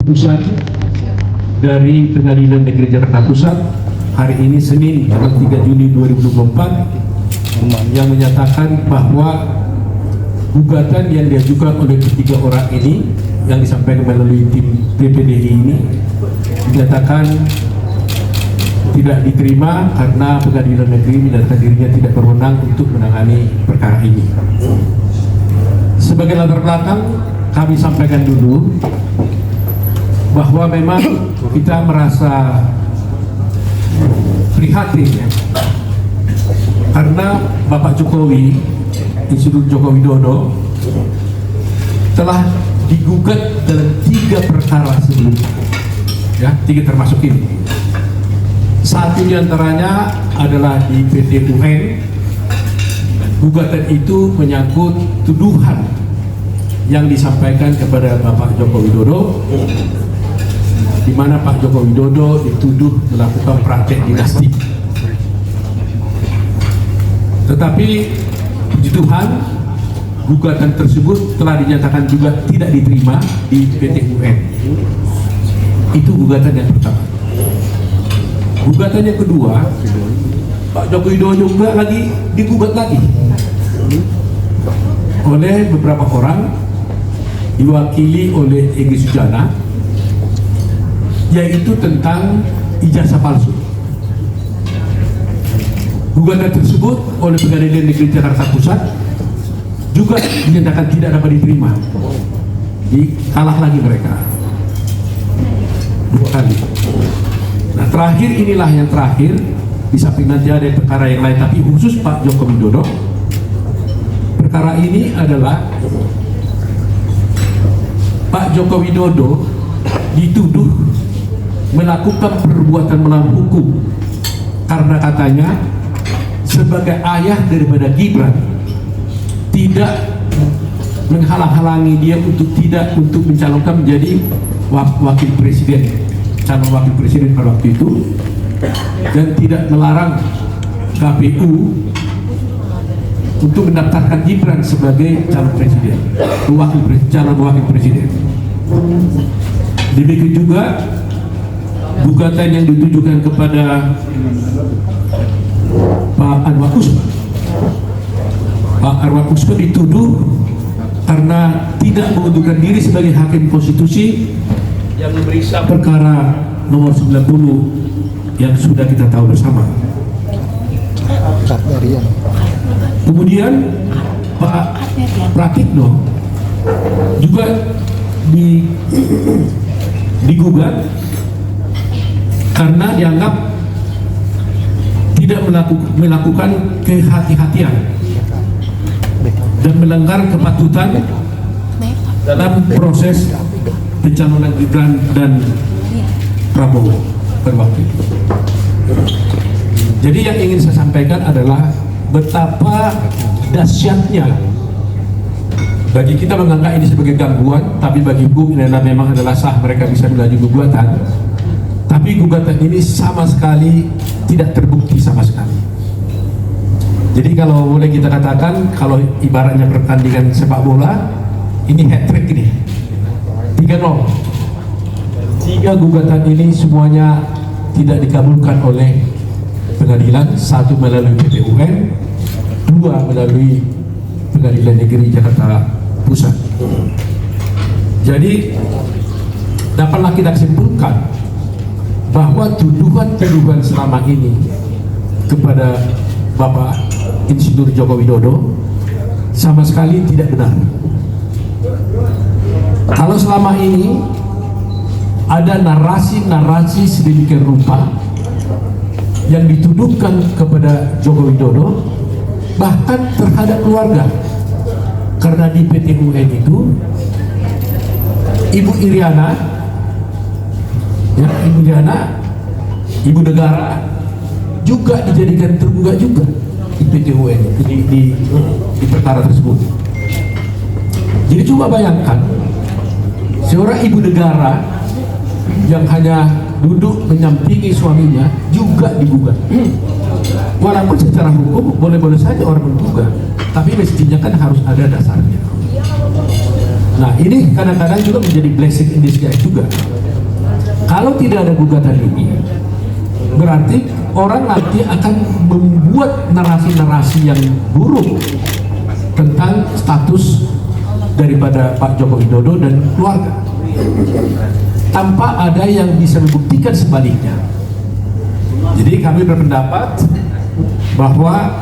keputusan dari Pengadilan Negeri Jakarta Pusat hari ini Senin tanggal 3 Juli 2024 yang menyatakan bahwa gugatan yang diajukan oleh ketiga orang ini yang disampaikan melalui tim PPDI ini dinyatakan tidak diterima karena Pengadilan Negeri menyatakan dirinya tidak berwenang untuk menangani perkara ini. Sebagai latar belakang, kami sampaikan dulu bahwa memang kita merasa prihatin ya, karena Bapak Jokowi, Institut Joko Widodo telah digugat dalam 3 perkara sebelumnya, ya 3 termasuk ini. Satu diantaranya adalah di PT UN. Gugatan itu menyangkut tuduhan yang disampaikan kepada Bapak Joko Widodo, di mana Pak Joko Widodo dituduh melakukan praktek dinasti. Tetapi puji Tuhan, gugatan tersebut telah dinyatakan juga tidak diterima di PT UN. Itu gugatan yang pertama. Gugatan yang kedua, Pak Joko Widodo juga lagi digugat lagi oleh beberapa orang, diwakili oleh Egy Sujana, yaitu tentang ijazah palsu. Gugatan tersebut oleh Pengadilan Negeri Jakarta Pusat juga dinyatakan tidak dapat diterima. Kalah lagi mereka 2 kali. Nah, terakhir inilah yang terakhir, di samping nanti ada perkara yang lain, tapi khusus Pak Joko Widodo. Perkara ini adalah Pak Joko Widodo dituduh melakukan perbuatan melawan hukum karena katanya sebagai ayah daripada Gibran tidak menghalang-halangi dia untuk mencalonkan menjadi wakil presiden, calon wakil presiden pada waktu itu, dan tidak melarang KPU untuk mendaftarkan Gibran sebagai calon presiden, calon wakil presiden. Demikian juga gugatan yang ditujukan kepada Pak Anwar Usman. Pak Anwar Usman dituduh karena tidak mengundurkan diri sebagai hakim konstitusi yang memeriksa perkara nomor 90 yang sudah kita tahu bersama. Kemudian Pak Pratikno juga digugat karena dianggap tidak melakukan kehati-hatian dan melanggar kepatutan dalam proses pencalonan Gibran dan Prabowo pada waktu itu. Jadi yang ingin saya sampaikan adalah betapa dahsyatnya bagi kita menganggap ini sebagai gangguan, tapi bagi hukum ini memang adalah sah, mereka bisa mengajukan gugatan. Tapi gugatan ini sama sekali tidak terbukti sama sekali. Jadi kalau boleh kita katakan, kalau ibaratnya pertandingan sepak bola, ini hat-trick ini 3-0. 3 gugatan ini semuanya tidak dikabulkan oleh pengadilan, 1 melalui PT UN, 2 melalui Pengadilan Negeri Jakarta Pusat. Jadi dapatlah kita simpulkan bahwa tuduhan-tuduhan selama ini kepada Bapak Insinyur Joko Widodo sama sekali tidak benar. Kalau selama ini ada narasi-narasi sedemikian rupa yang dituduhkan kepada Joko Widodo, bahkan terhadap keluarga, karena di PT UN itu Ibu Iriana, ya, Ibu Iriana, Ibu Negara juga dijadikan tergugat juga di PT UN di perkara tersebut. Jadi coba bayangkan seorang ibu negara yang hanya duduk menyampingi suaminya juga digugat. Walaupun secara hukum boleh-boleh saja orang menggugat, tapi mestinya kan harus ada dasarnya. Nah, ini kadang-kadang juga menjadi blessing in disguise juga. Kalau tidak ada gugatan ini, berarti orang nanti akan membuat narasi-narasi yang buruk tentang status daripada Pak Joko Widodo dan keluarga, tanpa ada yang bisa membuktikan sebaliknya. Jadi kami berpendapat bahwa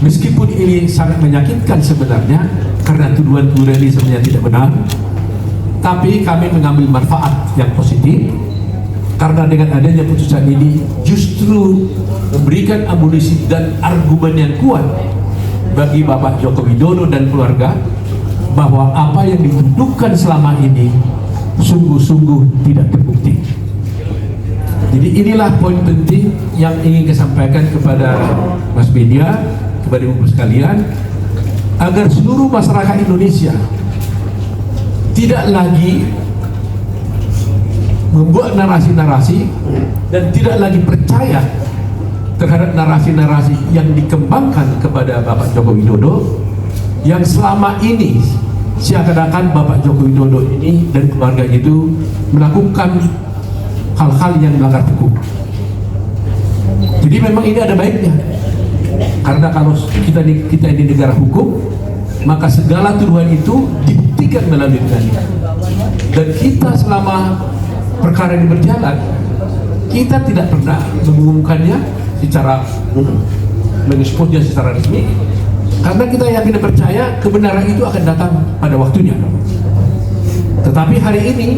meskipun ini sangat menyakitkan sebenarnya, karena tuduhan-tuduhan ini sebenarnya tidak benar, tapi kami mengambil manfaat yang positif, karena dengan adanya putusan ini justru memberikan amunisi dan argumen yang kuat bagi Bapak Joko Widodo dan keluarga, bahwa apa yang dituduhkan selama ini sungguh-sungguh tidak terbukti. Jadi inilah poin penting yang ingin saya sampaikan kepada Mas Media, kepada ibu sekalian, agar seluruh masyarakat Indonesia tidak lagi membuat narasi-narasi dan tidak lagi percaya terhadap narasi-narasi yang dikembangkan kepada Bapak Joko Widodo, yang selama ini seakan-akan Bapak Joko Widodo ini dan keluarga itu melakukan hal-hal yang melanggar hukum. Jadi memang ini ada baiknya, karena kalau kita di negara hukum, maka segala tuduhan itu dibuktikan melalui pengadilan. Dan kita selama perkara ini berjalan, kita tidak pernah mengumumkannya secara mengeksposnya secara resmi, karena kita yakin dan percaya kebenaran itu akan datang pada waktunya. Tetapi hari ini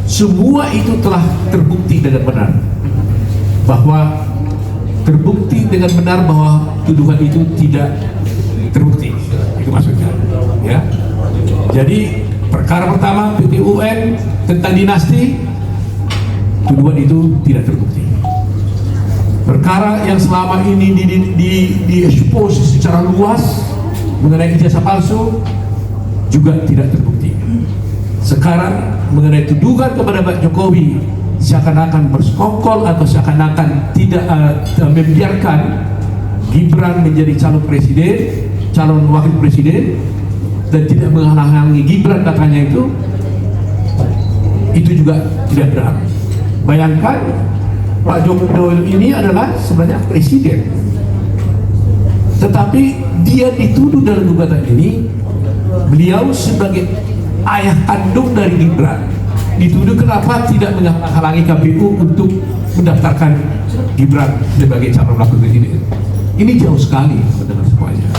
semua itu telah terbukti dengan benar, bahwa terbukti dengan benar bahwa tuduhan itu tidak terbukti. Itu maksudnya, ya. Jadi perkara pertama PT UN tentang dinasti, tuduhan itu tidak terbukti. Perkara yang selama ini diekspos secara luas mengenai ijazah palsu juga tidak terbukti. Sekarang mengenai tuduhan kepada Pak Jokowi seakan-akan bersekongkol atau seakan-akan tidak membiarkan Gibran menjadi calon presiden, calon wakil presiden, dan tidak menghalangi Gibran katanya, itu juga tidak benar. Bayangkan Pak Joko Widodo ini adalah sebenarnya presiden, tetapi dia dituduh dalam gugatan ini, beliau sebagai ayah kandung dari Gibran dituduh kenapa tidak menghalangi KPU untuk mendaftarkan Gibran sebagai calon wakil presiden. Ini jauh sekali teman-teman semuanya.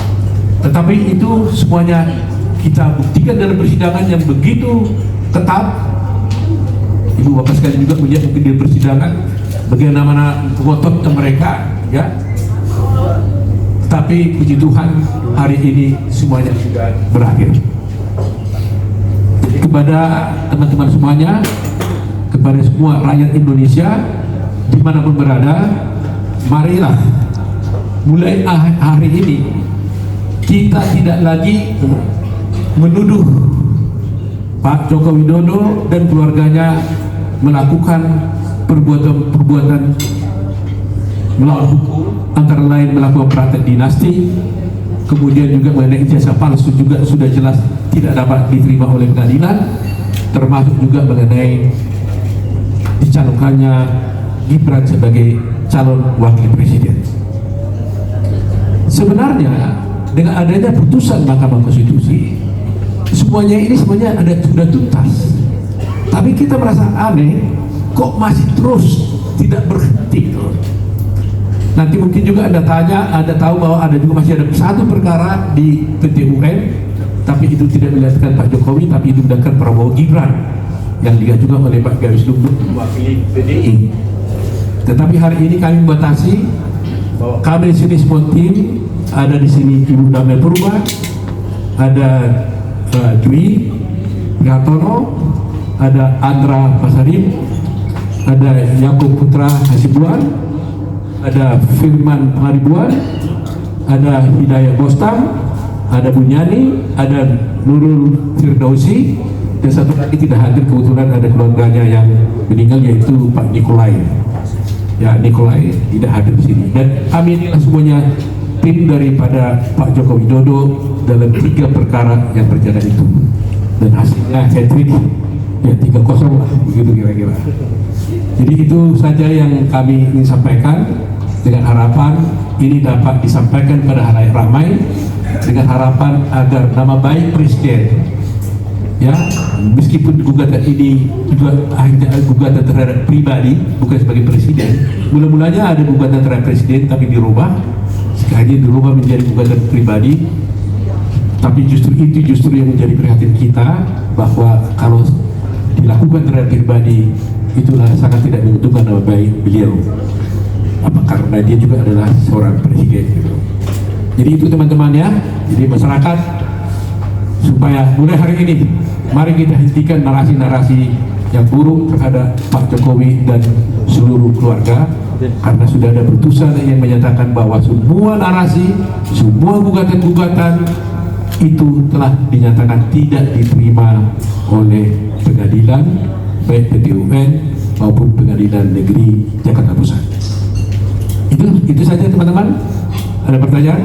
Tetapi itu semuanya kita buktikan dalam persidangan yang begitu ketat. Ibu bapak sekalian juga melihat mungkin di persidangan bagaimana ngotot mereka, ya. Tapi puji Tuhan hari ini semuanya sudah berakhir. Jadi kepada teman-teman semuanya, kepada semua rakyat Indonesia dimanapun berada, marilah mulai hari ini kita tidak lagi menuduh Pak Joko Widodo dan keluarganya melakukan perbuatan-perbuatan melawan hukum, antara lain melakukan praktek dinasti, kemudian juga mengenai ijazah palsu juga sudah jelas tidak dapat diterima oleh pengadilan, termasuk juga mengenai dicalonkannya Gibran sebagai calon wakil presiden. Sebenarnya dengan adanya putusan Mahkamah Konstitusi, semuanya ini sebenarnya sudah tuntas. Tapi kita merasa aneh, kok masih terus tidak berhenti. Nanti mungkin juga Anda tanya, Anda tahu bahwa ada juga masih ada satu perkara di PT UN, tapi itu tidak melibatkan Pak Jokowi, tapi itu melibatkan Prabowo Gibran yang diajukan oleh Pak Gawis Lumbuk mewakili PDI. Tetapi hari ini kami membatasi bahwa kami di sini semua tim, ada di sini Ibu Damai Purba, ada Dwi Gatono, ada Andra Pasarim, ada Yakub Putra Hasibuan, ada Firman Pangaribuan, ada Hidayah Bostam, ada Bunyani, ada Nurul Firdausi, dan satu lagi tidak hadir kebetulan ada keluarganya yang meninggal, yaitu Pak Nikolai. Ya, Nikolai tidak hadir di sini. Dan kami inilah semuanya tim daripada Pak Joko Widodo dalam 3 perkara yang berjalan itu. Dan hasilnya hat-trick, ya 3-0 lah, begitu kira-kira. Jadi itu saja yang kami ingin sampaikan, dengan harapan ini dapat disampaikan pada halayak ramai, dengan harapan agar nama baik Presiden, ya, meskipun gugatan ini juga hanya gugatan terhadap pribadi, bukan sebagai Presiden. Mula-mulanya ada gugatan terhadap Presiden tapi dirubah, sekarang dirubah menjadi gugatan pribadi. Tapi justru yang menjadi perhatian kita, bahwa kalau dilakukan terhadap pribadi itulah sangat tidak menguntungkan nama baik beliau. Karena dia juga adalah seorang presiden gitu. Jadi itu teman-teman ya. Jadi masyarakat, supaya mulai hari ini mari kita hentikan narasi-narasi yang buruk terhadap Pak Jokowi dan seluruh keluarga, karena sudah ada putusan yang menyatakan bahwa semua narasi, semua gugatan-gugatan itu telah dinyatakan tidak diterima oleh pengadilan, baik PT UN maupun Pengadilan Negeri Jakarta Pusat. Itu saja teman-teman. Ada pertanyaan?